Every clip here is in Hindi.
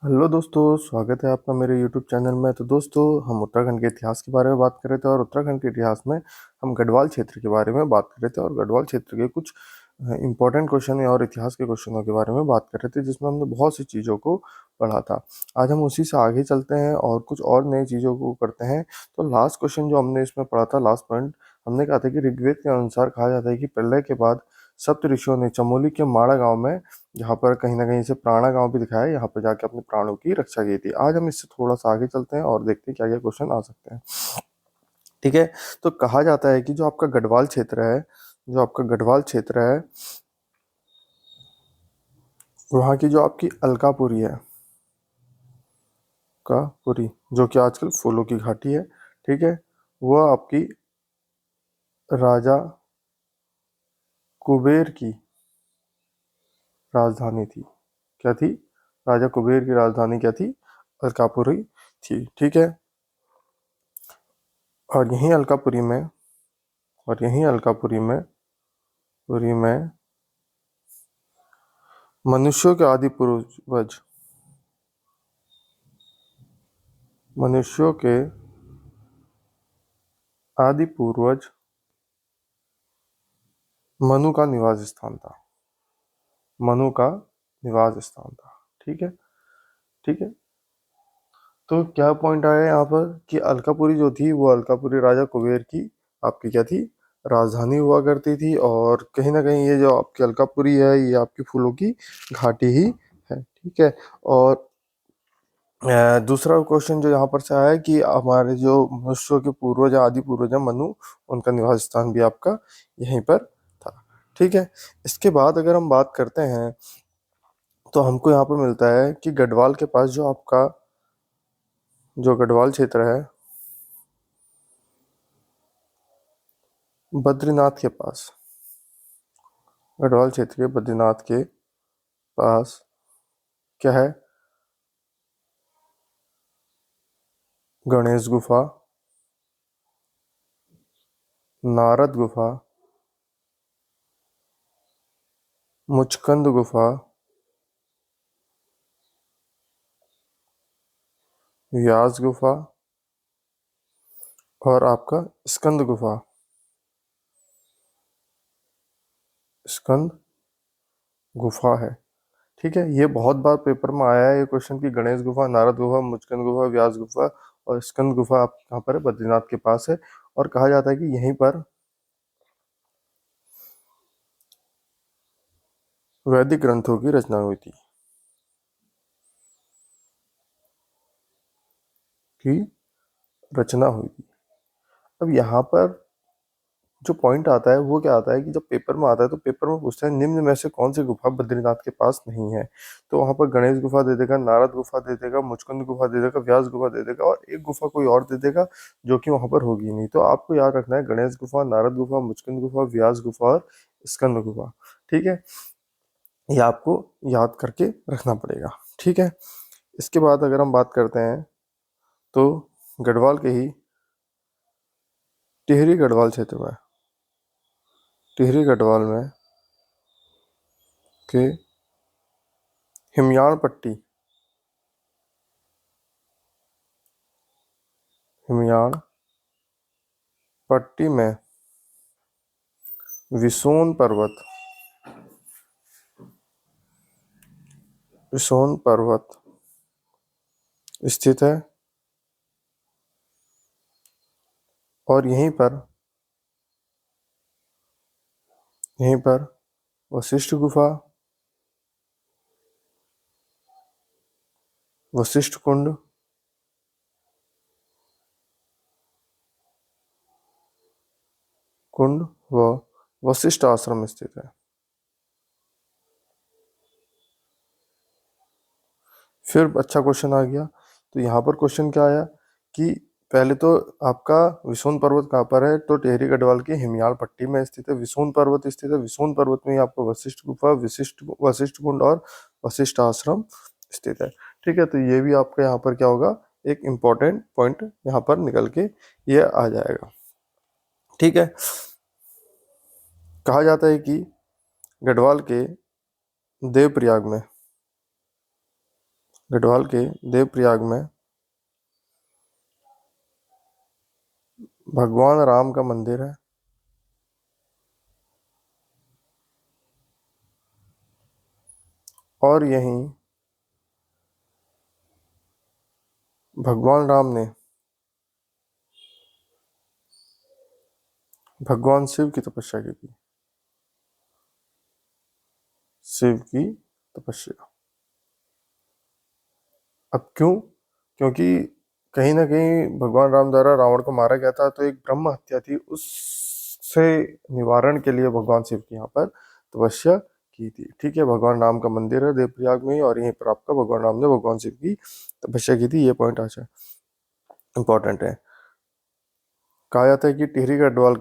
हेलो दोस्तों, स्वागत है आपका मेरे यूट्यूब चैनल में। तो दोस्तों, हम उत्तराखंड के इतिहास के बारे में बात कर रहे थे और उत्तराखंड के इतिहास में हम गढ़वाल क्षेत्र के बारे में बात कर रहे थे और गढ़वाल क्षेत्र के कुछ इंपॉर्टेंट क्वेश्चन और इतिहास के क्वेश्चनों के बारे में बात कर रहे थे, जिसमें हमने बहुत सी चीज़ों को पढ़ा था। आज हम उसी से आगे चलते हैं और कुछ और नई चीज़ों को करते हैं। तो लास्ट क्वेश्चन जो हमने इसमें पढ़ा था, लास्ट पॉइंट, हमने कहा था कि ऋग्वेद के अनुसार कहा जाता है कि प्रलय के बाद सप्त ऋषियों ने चमोली के माड़ा गांव में, जहाँ पर कहीं ना कहीं से प्राणा गांव भी दिखाया है, यहाँ पर जाके अपने प्राणों की रक्षा की थी। आज हम इससे थोड़ा सा आगे चलते हैं और देखते हैं क्या क्या क्वेश्चन आ सकते हैं। ठीक है। तो कहा जाता है कि जो आपका गढ़वाल क्षेत्र है, जो आपका गढ़वाल क्षेत्र है, वहाँ की जो आपकी अलकापुरी है, का पुरी, जो कि आजकल फूलों की घाटी है, ठीक है, वह आपकी राजा कुबेर की राजधानी थी। क्या थी? राजा कुबेर की राजधानी क्या थी? अलकापुरी थी। ठीक है। और यहीं अलकापुरी में और यहीं अलकापुरी में पुरी में मनुष्यों के आदि पूर्वज, मनुष्यों के आदि पूर्वज मनु का निवास स्थान था। मनु का निवास स्थान था। ठीक है। ठीक है। तो क्या पॉइंट आया यहाँ पर कि अलकापुरी जो थी, वो अलकापुरी राजा कुबेर की आपकी क्या थी? राजधानी हुआ करती थी। और कहीं ना कहीं ये जो आपकी अलकापुरी है, ये आपकी फूलों की घाटी ही है। ठीक है। और दूसरा क्वेश्चन जो यहाँ पर से आया है कि हमारे जो मनुष्यों के पूर्वज आदि पूर्वज हैं मनु, उनका निवास स्थान भी आपका यहीं पर था। ठीक है। इसके बाद अगर हम बात करते हैं, तो हमको यहाँ पर मिलता है कि गढ़वाल के पास जो आपका जो गढ़वाल क्षेत्र है, बद्रीनाथ के पास, गढ़वाल क्षेत्र के बद्रीनाथ के पास क्या है? गणेश गुफा, नारद गुफा, मुचकंद गुफा, व्यास गुफा और आपका स्कंद गुफा। स्कंद गुफा है। ठीक है। ये बहुत बार पेपर में आया है ये क्वेश्चन कि गणेश गुफा, नारद गुफा, मुचकंद गुफा, व्यास गुफा और स्कंद गुफा आप कहाँ पर है? बद्रीनाथ के पास है। और कहा जाता है कि यहीं पर वैदिक ग्रंथों की रचना हुई थी। की रचना हुई थी। अब यहाँ पर जो पॉइंट आता है वो क्या आता है कि जब पेपर में आता है तो पेपर में पूछता है निम्न में से कौन सी गुफा बद्रीनाथ के पास नहीं है। तो वहां पर गणेश गुफा दे देगा, नारद गुफा दे देगा, मुचकुंद गुफा दे देगा, व्यास गुफा दे देगा और एक गुफा कोई और दे देगा जो कि वहां पर होगी नहीं। तो आपको याद रखना है गणेश गुफा, नारद गुफा, मुचकुंद गुफा, व्यास गुफा और स्कंद गुफा। ठीक है। ये आपको याद करके रखना पड़ेगा। ठीक है। इसके बाद अगर हम बात करते हैं, तो गढ़वाल के ही टिहरी गढ़वाल क्षेत्र में, टिहरी गढ़वाल में के हिमयाण पट्टी, हिमयाण पट्टी में विसोन पर्वत, विसोन पर्वत स्थित है। और यहीं पर वशिष्ठ गुफा, वशिष्ठ कुंड, कुंड व वशिष्ठ आश्रम स्थित है। फिर अच्छा क्वेश्चन आ गया। तो यहाँ पर क्वेश्चन क्या आया कि पहले तो आपका विसोन पर्वत कहाँ पर है? तो टिहरी गढ़वाल की हिमयाल पट्टी में स्थित है। विसोन पर्वत स्थित है। विसोन पर्वत में ही आपका वशिष्ठ गुफा, वशिष्ठ कुंड और वशिष्ठ आश्रम स्थित है। ठीक है। तो ये भी आपका यहाँ पर क्या होगा? एक इम्पॉर्टेंट पॉइंट यहाँ पर निकल के ये आ जाएगा। ठीक है। कहा जाता है कि गढ़वाल के देवप्रयाग में, गढ़वाल के देवप्रयाग में भगवान राम का मंदिर है और यहीं भगवान राम ने भगवान शिव की तपस्या की थी। शिव की तपस्या। अब क्यों? क्योंकि कहीं ना कहीं भगवान राम द्वारा रावण को मारा गया था, तो एक ब्रह्म हत्या थी, उससे निवारण के लिए भगवान शिव की यहाँ पर तपस्या की थी। ठीक है, भगवान राम का मंदिर है देवप्रयाग में ही, और यहीं पर आपका भगवान राम ने भगवान शिव की तपस्या की थी। ये पॉइंट अच्छा इंपॉर्टेंट है। कहा जाता है कि टिहरी गढ़वाल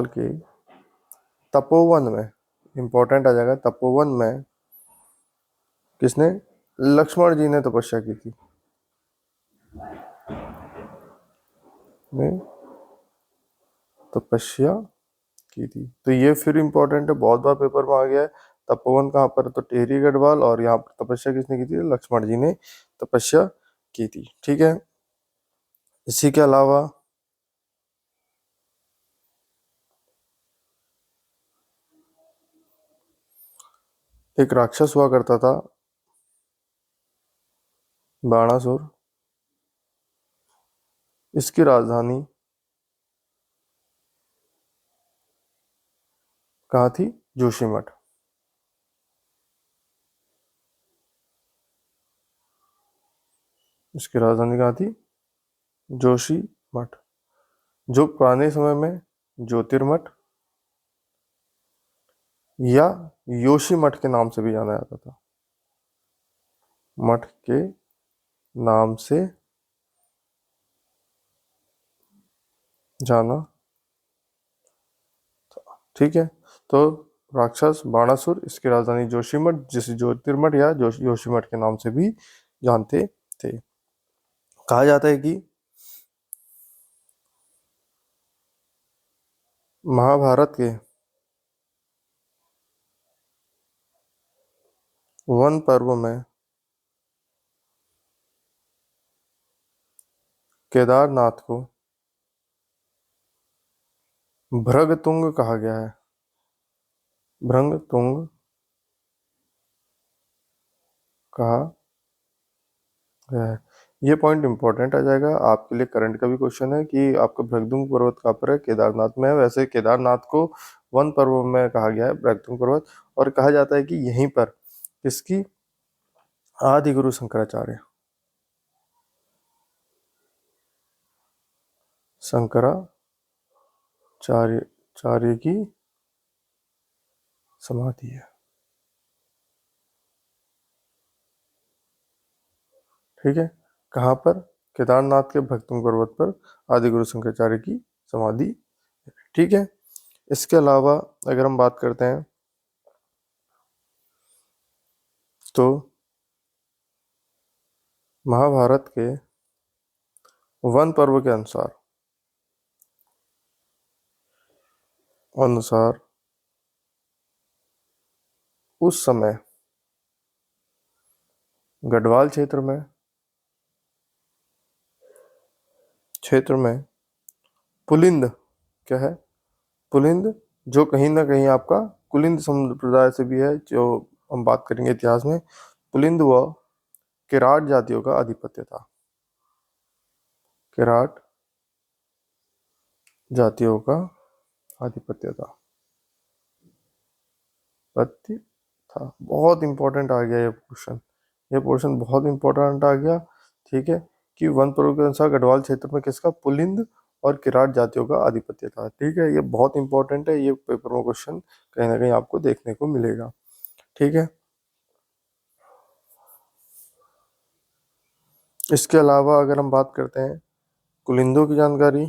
के तपोवन में, इंपॉर्टेंट आ जाएगा, तपोवन में किसने, लक्ष्मण जी ने तपस्या की थी। ने तपस्या की थी। तो ये फिर इंपॉर्टेंट है, बहुत बार पेपर में आ गया है। तपोवन कहाँ पर, तो टिहरी गढ़वाल, और यहाँ पर तपस्या किसने की थी, लक्ष्मण जी ने तपस्या की थी। ठीक है, इसी के अलावा एक राक्षस हुआ करता था, बाणासुर। इसकी राजधानी कहाँ थी, जोशीमठ। इसकी राजधानी कहाँ थी, जोशीमठ, जो पुराने समय में ज्योतिर्मठ या योशीमठ के नाम से भी जाना जाता था। मठ के नाम से जाना। ठीक है, तो राक्षस बाणासुर, इसकी राजधानी जोशीमठ, जिसे ज्योतिर्मठ या योशीमठ के नाम से भी जानते थे। कहा जाता है कि महाभारत के वन पर्व में केदारनाथ को भृगतुंग कहा गया है। भृगतुंग कहा गया है। ये पॉइंट इंपॉर्टेंट आ जाएगा आपके लिए, करंट का भी क्वेश्चन है कि आपका भृगुंग पर्वत कहाँ पर है, केदारनाथ में है। वैसे केदारनाथ को वन पर्व में कहा गया है, भृगुंग पर्वत। और कहा जाता है कि यहीं पर किसकी आदि गुरु शंकराचार्य, शंकराचार्य की समाधि है। ठीक है, कहाँ पर, केदारनाथ के भक्तुंग पर्वत पर आदि गुरु शंकराचार्य की समाधि है। ठीक है, इसके अलावा अगर हम बात करते हैं तो महाभारत के वन पर्व के अनुसार अनुसार उस समय गढ़वाल क्षेत्र में पुलिंद, क्या है, पुलिंद, जो कहीं ना कहीं आपका कुलिंद संप्रदाय से भी है, जो हम बात करेंगे इतिहास में। पुलिंद व किराट जातियों का आधिपत्य था। किराट जातियों का आधिपत्य था। बहुत इंपॉर्टेंट आ गया ये क्वेश्चन, ये पोर्शन बहुत इंपॉर्टेंट आ गया। ठीक है, कि वन पर्व के अनुसार गढ़वाल क्षेत्र में किसका, पुलिंद और किराट जातियों का आधिपत्य था। ठीक है, ये बहुत इंपॉर्टेंट है, ये पेपर में क्वेश्चन कहीं ना कहीं आपको देखने को मिलेगा। ठीक है, इसके अलावा अगर हम बात करते हैं कुलिंदों की जानकारी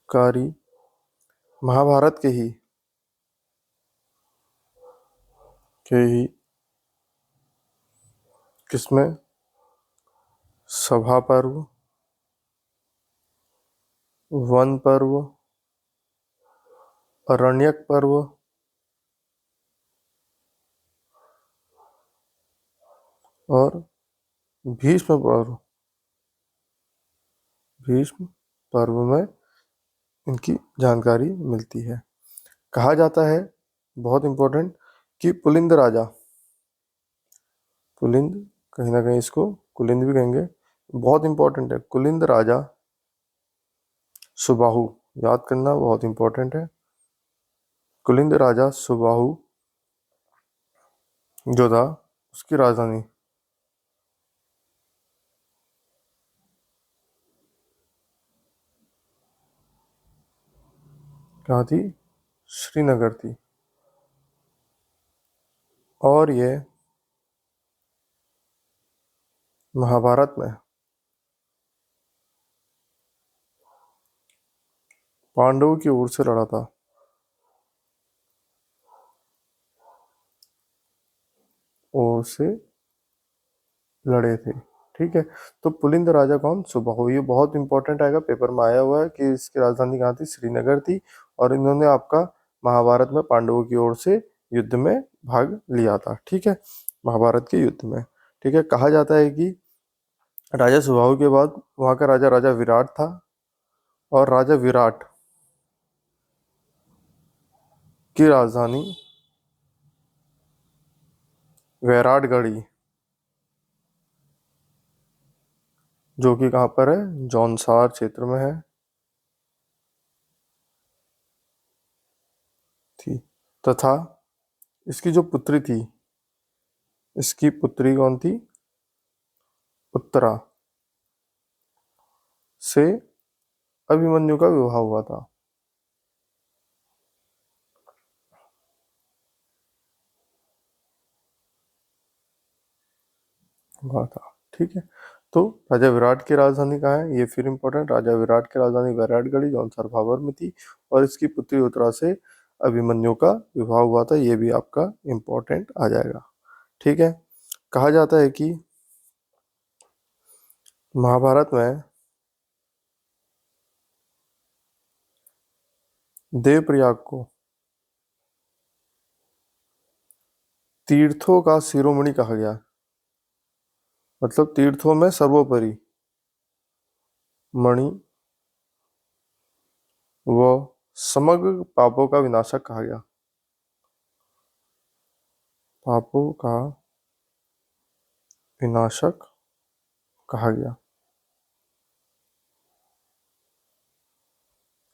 कारी महाभारत के ही किसमें, सभा पर्व, वन पर्व, अरण्यक पर्व और भीष्म पर्व। भीष्म पर्व में इनकी जानकारी मिलती है। कहा जाता है, बहुत इंपॉर्टेंट, कि पुलिंद राजा, पुलिंद, कहीं ना कहीं इसको कुलिंद भी कहेंगे, बहुत इंपॉर्टेंट है, कुलिंद राजा सुबाहु, याद करना बहुत इंपॉर्टेंट है। कुलिंद राजा सुबाहु जो था, उसकी राजधानी कहाँ थी? श्रीनगर थी। और ये महाभारत में पांडवों की ओर से लड़ा था। ओर से लड़े थे। ठीक है। तो पुलिंद राजा कौन? सुबाहु। ये बहुत इंपॉर्टेंट आएगा, पेपर में आया हुआ है कि इसकी राजधानी कहाँ थी? श्रीनगर थी। और इन्होंने आपका महाभारत में पांडवों की ओर से युद्ध में भाग लिया था। ठीक है, महाभारत के युद्ध में। ठीक है। कहा जाता है कि राजा सुबाहु के बाद वहां का राजा राजा विराट था। और राजा विराट की राजधानी वैराटगढ़ी, जो कि कहाँ पर है? जौनसार क्षेत्र में है, थी। तथा इसकी जो पुत्री थी, इसकी पुत्री कौन थी? उत्तरा से अभिमन्यु का विवाह हुआ था। हुआ था। ठीक है। तो राजा विराट की राजधानी कहाँ है? ये फिर इंपॉर्टेंट, राजा विराट की राजधानी वैराटगढ़ी जौनसार भाबर में थी। और इसकी पुत्री उत्तरा से अभिमन्यु का विवाह हुआ था। ये भी आपका इंपॉर्टेंट आ जाएगा। ठीक है। कहा जाता है कि महाभारत में देवप्रयाग को तीर्थों का शिरोमणि कहा गया। मतलब तीर्थों में सर्वोपरि मणि व समग्र पापों का विनाशक कहा गया। पापों का विनाशक कहा गया।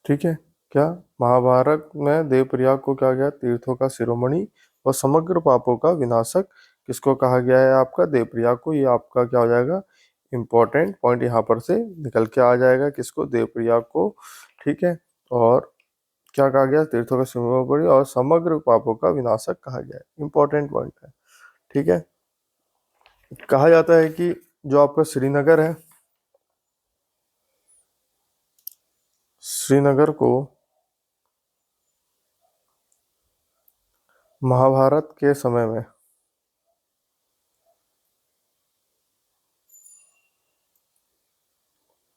ठीक है। क्या? महाभारत में देवप्रयाग को क्या गया? तीर्थों का शिरोमणि और समग्र पापों का विनाशक किसको कहा गया है? आपका देवप्रयाग को। ये आपका क्या हो जाएगा? इंपॉर्टेंट पॉइंट यहाँ पर से निकल के आ जाएगा, किसको? देवप्रयाग को। ठीक है। और क्या कहा गया? तीर्थों का शिरोमणि और समग्र पापों का विनाशक कहा गया है। इंपॉर्टेंट पॉइंट है। ठीक है। कहा जाता है कि जो आपका श्रीनगर है, श्रीनगर को महाभारत के समय में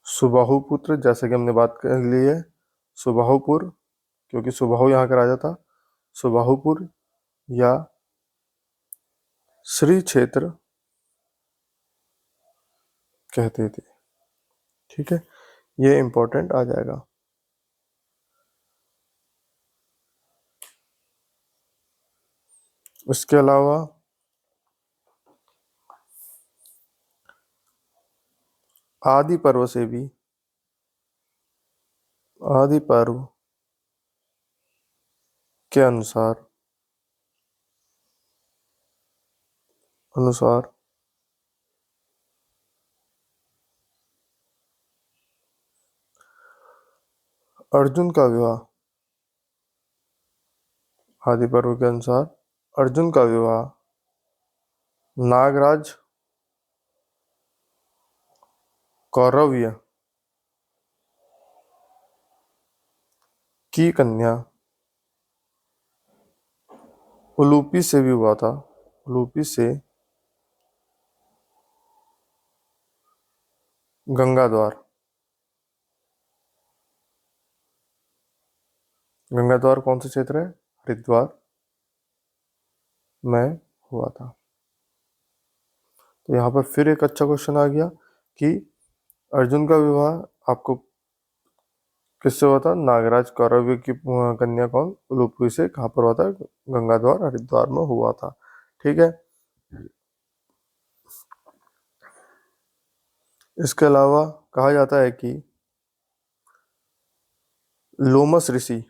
सुबाहुपुत्र, जैसे कि हमने बात कर ली है, सुबाहुपुर, क्योंकि सुबाहु यहाँ का राजा था, सुबाहुपुर या श्री क्षेत्र कहते थे। ठीक है। ये इंपॉर्टेंट आ जाएगा। इसके अलावा आदि पर्व से भी, आदि पर्व के अनुसार अनुसार अर्जुन का विवाह, आदि पर्व के अनुसार अर्जुन का विवाह नागराज कौरव्य की कन्या उलूपी से भी हुआ था। उलूपी से गंगाद्वार, गंगाद्वार कौन सा क्षेत्र है? हरिद्वार में हुआ था। तो यहाँ पर फिर एक अच्छा क्वेश्चन आ गया कि अर्जुन का विवाह आपको किससे हुआ था? नागराज कौरव की कन्या कौन? उलूपी से। कहाँ पर हुआ था? गंगाद्वार हरिद्वार में हुआ था। ठीक है। इसके अलावा कहा जाता है कि लोमस ऋषि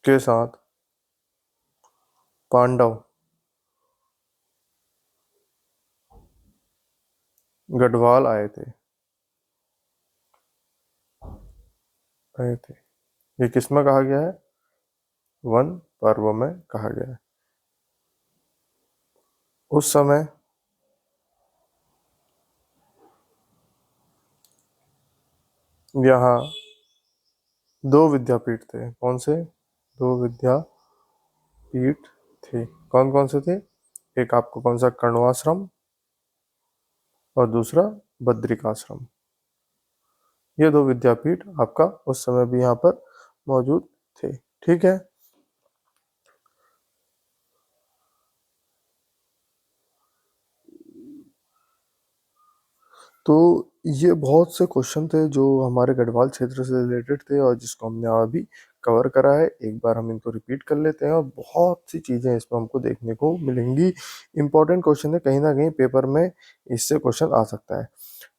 के साथ पांडव गढ़वाल आए थे। ये किसमें कहा गया है? वन पर्व में कहा गया है। उस समय यहाँ दो विद्यापीठ थे। कौन से? दो विद्यापीठ थे। कौन कौन से थे? एक आपको कौन सा? कण्वाश्रम और दूसरा बद्रिकाश्रम। ये दो विद्यापीठ आपका उस समय भी यहाँ पर मौजूद थे। ठीक है। तो ये बहुत से क्वेश्चन थे जो हमारे गढ़वाल क्षेत्र से रिलेटेड थे और जिसको हमने अभी कवर करा है। एक बार हम इनको रिपीट कर लेते हैं और बहुत सी चीज़ें इसमें हमको देखने को मिलेंगी। इंपॉर्टेंट क्वेश्चन है, कहीं ना कहीं पेपर में इससे क्वेश्चन आ सकता है।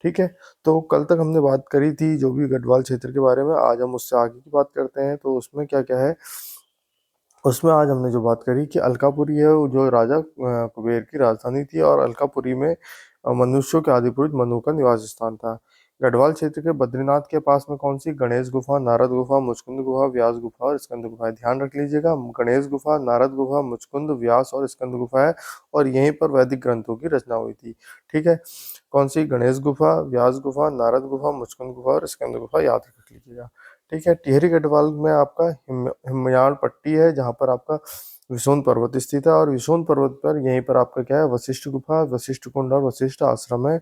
ठीक है। तो कल तक हमने बात करी थी जो भी गढ़वाल क्षेत्र के बारे में, आज हम उससे आगे की बात करते हैं। तो उसमें क्या क्या है? उसमें आज हमने जो बात करी कि अलकापुरी है वो जो राजा कुबेर की राजधानी थी और अलकापुरी में मनुष्यों के आदिपुरुष मनु का निवास स्थान था। गढ़वाल क्षेत्र के बद्रीनाथ के पास में कौन सी? गणेश गुफा, नारद गुफा, मुचकुंद गुफा, व्यास गुफा और स्कंद गुफा है। ध्यान रख लीजिएगा, गणेश गुफा, नारद गुफा, मुचकुंद, व्यास और स्कंद गुफा है और यहीं पर वैदिक ग्रंथों की रचना हुई थी। ठीक है। कौन सी? गणेश गुफा, व्यास गुफा, नारद गुफा, मुचकुंद गुफा और स्कंद गुफा, याद रख लीजिएगा। ठीक है। टिहरी गढ़वाल में आपका हिमयाड़ पट्टी है जहाँ पर आपका विसोन पर्वत स्थित है और विसोन पर्वत पर यहीं पर आपका क्या है? वशिष्ठ गुफा, वशिष्ठ कुंड और वशिष्ठ आश्रम है।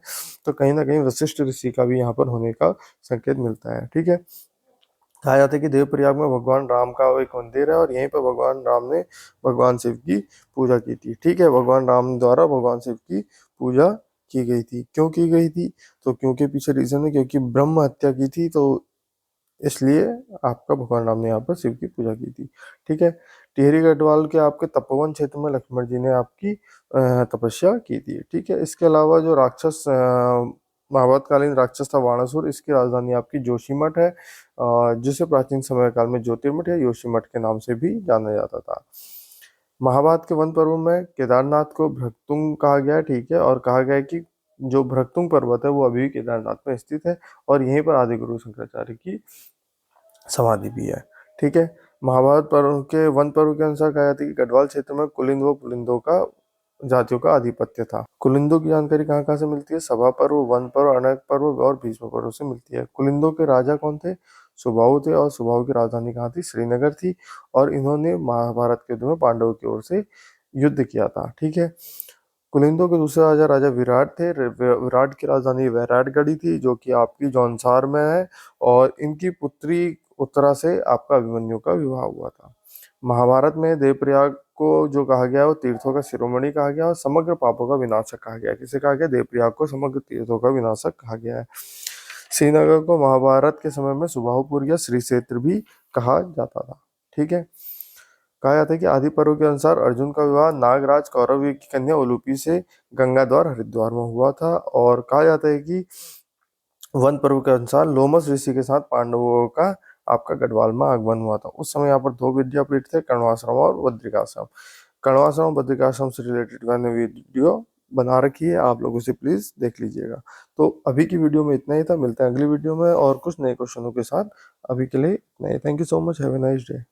तो कहीं ना कहीं वशिष्ठ ऋषि का भी यहाँ पर होने का संकेत मिलता है। ठीक है। कहा जाता है कि देवप्रयाग में भगवान राम का एक मंदिर है और यहीं पर भगवान राम ने भगवान शिव की पूजा की थी। ठीक है। भगवान राम द्वारा भगवान शिव की पूजा की गई थी। क्यों की गई थी? तो क्योंकि पीछे रीजन है, क्योंकि ब्रह्म हत्या की थी, तो इसलिए आपका भगवान राम ने यहाँ पर शिव की पूजा की थी। ठीक है। टिहरी गढ़वाल के आपके तपोवन क्षेत्र में लक्ष्मण जी ने आपकी तपस्या की थी। ठीक है। इसके अलावा जो राक्षस महाभारतकालीन राक्षस था वाणासुर, इसकी राजधानी आपकी जोशीमठ है जिसे प्राचीन समय काल में ज्योतिर्मठ या योशीमठ के नाम से भी जाना जाता था। महाभारत के वन पर्व में केदारनाथ को भ्रगतुंग कहा गया है। ठीक है। और कहा गया है कि जो भ्रगतुंग पर्वत है वो अभी भी केदारनाथ में स्थित है और यहीं पर आदिगुरु शंकराचार्य की समाधि भी है। ठीक है। महाभारत पर्व के वन पर्व के अनुसार कहा जाता है कि गढ़वाल क्षेत्र में कुलिंद व पुलिंदों का जातियों का आधिपत्य था। कुलिंदों की जानकारी कहाँ कहाँ से मिलती है? सभा पर्व, वन पर्व, अनक पर्व और भीष्म पर्व से मिलती है। कुलिंदों के राजा कौन थे? सुबाहु थे और सुबाहु की राजधानी कहाँ थी? श्रीनगर थी और इन्होंने महाभारत के युद्ध में पांडवों की ओर से युद्ध किया था। ठीक है। कुलिंदों के दूसरे राजा राजा विराट थे। विराट की राजधानी वैराटगढ़ी थी जो कि आपकी जौनसार में है और इनकी पुत्री उत्तरा से आपका अभिमन्यु का विवाह हुआ था। महाभारत में देवप्रयाग को जो कहा गया वो तीर्थों का शिरोमणि कहा गया और समग्र पापों का विनाशक कहा गया। किसे कहा गया? देवप्रयाग को समग्र तीर्थों का विनाशक कहा गया है। श्रीनगर को महाभारत के समय में सुबाहुपुर या श्री क्षेत्र भी कहा जाता था। ठीक है। कहा जाता है कि आदि पर्व के अनुसार अर्जुन का विवाह नागराज कौरव की कन्या उलूपी से गंगाद्वार हरिद्वार में हुआ था और कहा जाता है कि वन पर्व के अनुसार लोमस ऋषि के साथ पांडवों का आपका गढ़वाल में आगमन हुआ था। उस समय यहाँ पर दो विद्यापीठ थे, कण्वाश्रम और बद्रिकाश्रम। कण्वाश्रम और बद्रिकाश्रम से रिलेटेड मैंने वीडियो बना रखी है, आप लोग उसे प्लीज देख लीजिएगा। तो अभी की वीडियो में इतना ही था, मिलते हैं अगली वीडियो में और कुछ नए क्वेश्चनों के साथ। अभी के लिए इतना ही। Thank you so much, have a nice day.